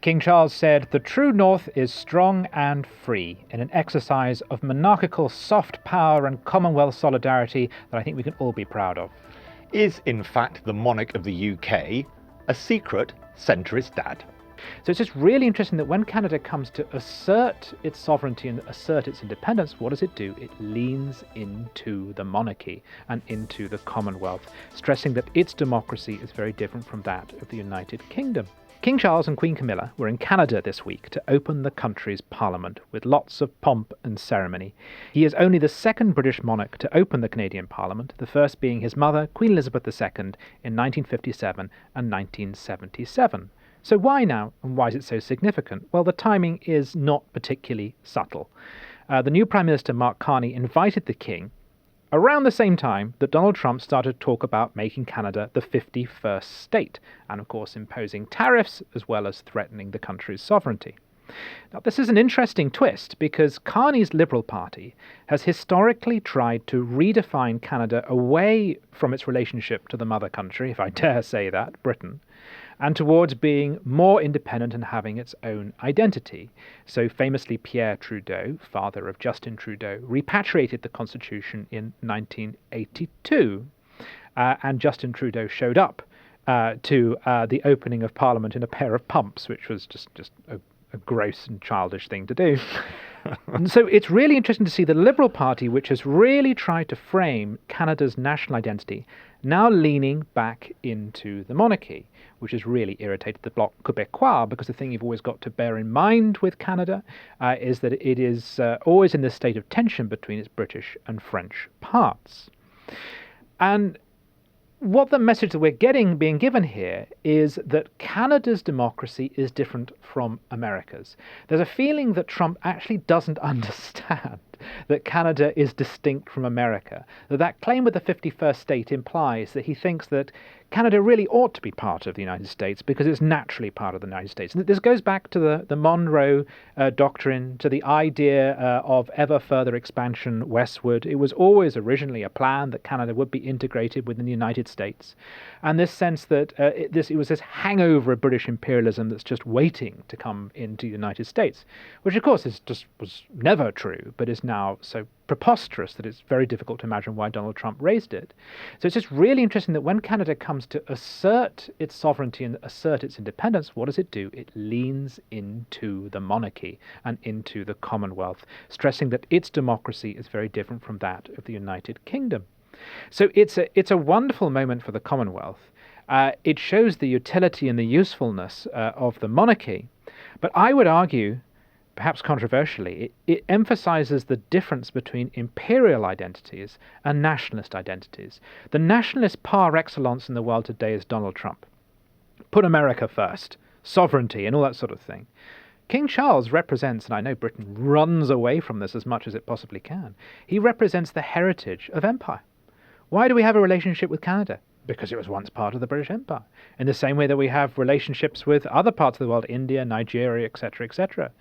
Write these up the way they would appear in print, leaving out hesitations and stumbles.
King Charles said, "The true North is strong and free in an exercise of monarchical soft power and Commonwealth solidarity that I think we can all be proud of." Is, in fact, the monarch of the UK a secret centrist dad? So it's just really interesting that when Canada comes to assert its sovereignty and assert its independence, what does it do? It leans into the monarchy and into the Commonwealth, stressing that its democracy is very different from that of the United Kingdom. King Charles and Queen Camilla were in Canada this week to open the country's parliament with lots of pomp and ceremony. He is only the second British monarch to open the Canadian parliament, the first being his mother, Queen Elizabeth II, in 1957 and 1977. So why now, and why is it so significant? Well, the timing is not particularly subtle. The new Prime Minister Mark Carney invited the King around the same time that Donald Trump started to talk about making Canada the 51st state, and of course imposing tariffs as well as threatening the country's sovereignty. Now, this is an interesting twist because Carney's Liberal Party has historically tried to redefine Canada away from its relationship to the mother country, if I dare say that, Britain, and towards being more independent and having its own identity. So famously, Pierre Trudeau, father of Justin Trudeau, repatriated the Constitution in 1982, and Justin Trudeau showed up to the opening of Parliament in a pair of pumps, which was just a gross and childish thing to do. And so it's really interesting to see the Liberal Party, which has really tried to frame Canada's national identity, now leaning back into the monarchy, which has really irritated the Bloc Québécois, because the thing you've always got to bear in mind with Canada is that it is always in this state of tension between its British and French parts. And what the message that we're being given here is that Canada's democracy is different from America's. There's a feeling that Trump actually doesn't understand that Canada is distinct from America. That claim with the 51st state implies that he thinks that Canada really ought to be part of the United States because it's naturally part of the United States. And this goes back to the Monroe Doctrine, to the idea of ever further expansion westward. It was always originally a plan that Canada would be integrated within the United States. And this sense that it was this hangover of British imperialism that's just waiting to come into the United States, which of course was never true, but is now so preposterous that it's very difficult to imagine why Donald Trump raised it. So it's just really interesting that when Canada comes to assert its sovereignty and assert its independence, what does it do? It leans into the monarchy and into the Commonwealth, stressing that its democracy is very different from that of the United Kingdom. So it's a wonderful moment for the Commonwealth. It shows the utility and the usefulness of the monarchy. But I would argue, perhaps controversially, it emphasizes the difference between imperial identities and nationalist identities. The nationalist par excellence in the world today is Donald Trump. Put America first, sovereignty and all that sort of thing. King Charles represents, and I know Britain runs away from this as much as it possibly can, he represents the heritage of empire. Why do we have a relationship with Canada? Because it was once part of the British Empire. In the same way that we have relationships with other parts of the world, India, Nigeria, etc., etc.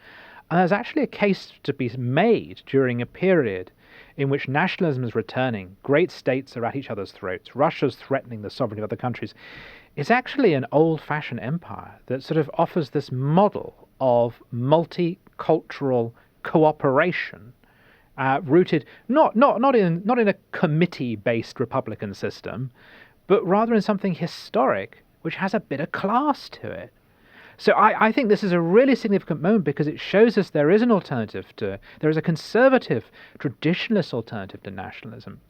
And there's actually a case to be made during a period in which nationalism is returning, great states are at each other's throats, Russia's threatening the sovereignty of other countries. It's actually an old-fashioned empire that sort of offers this model of multicultural cooperation, rooted not in a committee-based republican system, but rather in something historic which has a bit of class to it. So I think this is a really significant moment because it shows us there is an alternative there is a conservative, traditionalist alternative to nationalism,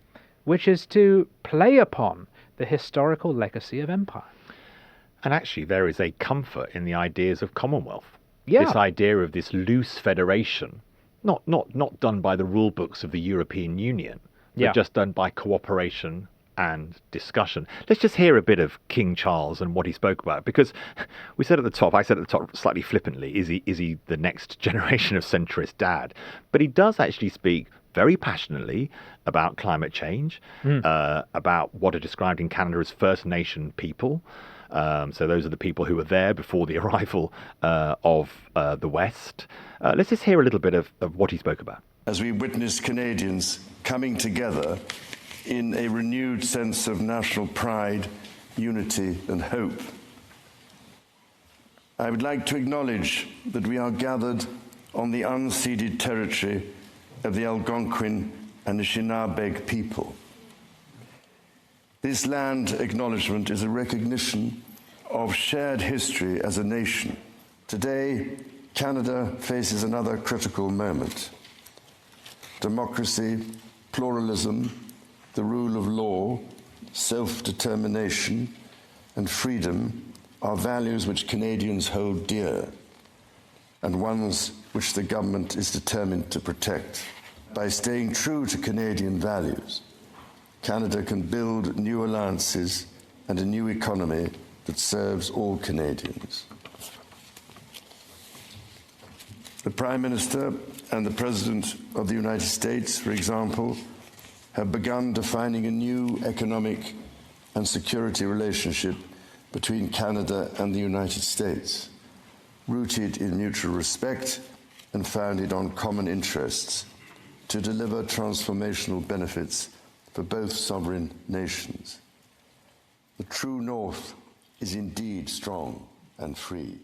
which is to play upon the historical legacy of empire. And actually there is a comfort in the ideas of Commonwealth. Yeah. This idea of this loose federation, not done by the rule books of the European Union, but just done by cooperation and discussion. Let's just hear a bit of King Charles and what he spoke about, because I said at the top slightly flippantly, is he the next generation of centrist dad? But he does actually speak very passionately about climate change, about what are described in Canada as First Nation people. So those are the people who were there before the arrival of the West. Let's just hear a little bit of what he spoke about. As we witness Canadians coming together in a renewed sense of national pride, unity and hope. I would like to acknowledge that we are gathered on the unceded territory of the Algonquin and Anishinaabe people. This land acknowledgement is a recognition of shared history as a nation. Today, Canada faces another critical moment. Democracy, pluralism, the rule of law, self-determination, and freedom are values which Canadians hold dear, and ones which the government is determined to protect. By staying true to Canadian values, Canada can build new alliances and a new economy that serves all Canadians. The Prime Minister and the President of the United States, for example, have begun defining a new economic and security relationship between Canada and the United States, rooted in mutual respect and founded on common interests, to deliver transformational benefits for both sovereign nations. The true North is indeed strong and free.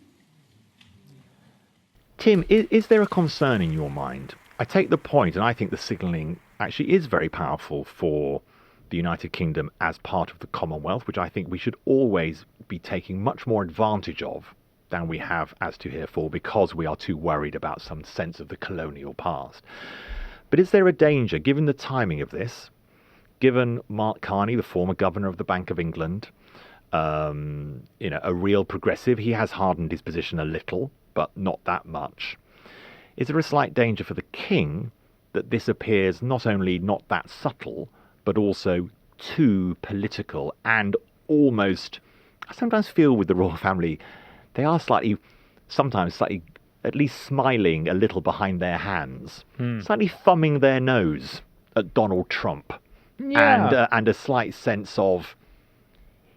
Tim, is there a concern in your mind? I take the point, and I think the signalling actually is very powerful for the United Kingdom as part of the Commonwealth, which I think we should always be taking much more advantage of than we have as to heretofore, because we are too worried about some sense of the colonial past. But is there a danger, given the timing of this, given Mark Carney, the former governor of the Bank of England, a real progressive, he has hardened his position a little, but not that much. Is there a slight danger for the king that this appears not only not that subtle, but also too political and almost, I sometimes feel with the royal family, they are sometimes slightly, at least smiling a little behind their hands, slightly thumbing their nose at Donald Trump, and a slight sense of,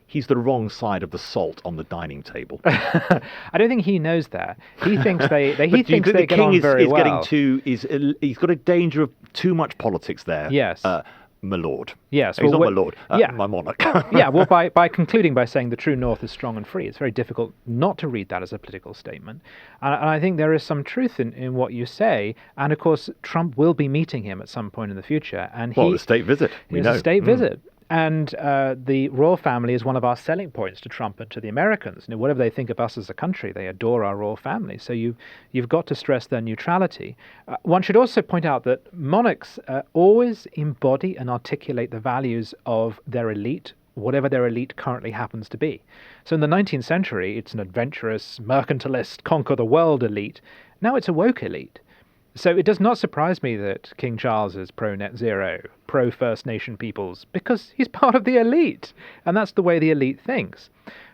he's the wrong side of the salt on the dining table. I don't think he knows that. He thinks they thinks they get on is very well. He's got a danger of too much politics there. Yes. My lord. Yes. He's not my lord. My monarch. Yeah, well, by concluding by saying the true North is strong and free, it's very difficult not to read that as a political statement. And I think there is some truth in what you say. And of course, Trump will be meeting him at some point in the future. And the state visit. It's a state visit. And the royal family is one of our selling points to Trump and to the Americans. Whatever they think of us as a country, they adore our royal family. So you've got to stress their neutrality. One should also point out that monarchs always embody and articulate the values of their elite, whatever their elite currently happens to be. So in the 19th century, it's an adventurous, mercantilist, conquer-the-world elite. Now it's a woke elite. So it does not surprise me that King Charles is pro-net zero, pro-First Nation peoples, because he's part of the elite, and that's the way the elite thinks.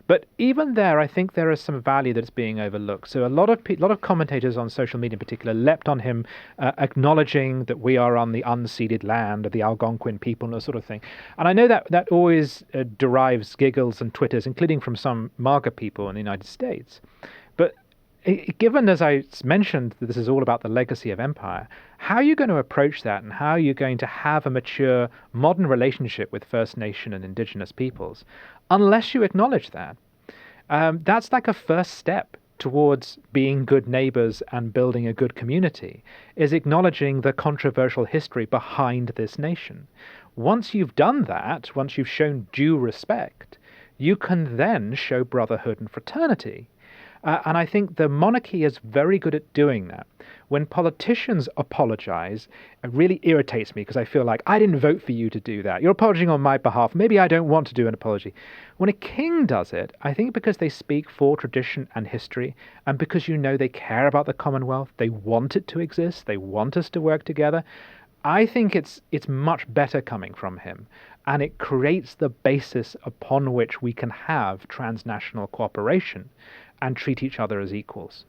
But even there, I think there is some value that's being overlooked. So a lot of commentators on social media in particular leapt on him, acknowledging that we are on the unceded land of the Algonquin people and that sort of thing. And I know that always derives giggles and twitters, including from some MAGA people in the United States. But given, as I mentioned, that this is all about the legacy of empire, how are you going to approach that, and how are you going to have a mature, modern relationship with First Nation and Indigenous peoples unless you acknowledge that? That's like a first step towards being good neighbors and building a good community, is acknowledging the controversial history behind this nation. Once you've done that, once you've shown due respect, you can then show brotherhood and fraternity. And I think the monarchy is very good at doing that. When politicians apologize, it really irritates me because I feel like, I didn't vote for you to do that. You're apologizing on my behalf. Maybe I don't want to do an apology. When a king does it, I think because they speak for tradition and history, and because they care about the Commonwealth, they want it to exist, they want us to work together, I think it's much better coming from him. And it creates the basis upon which we can have transnational cooperation and treat each other as equals.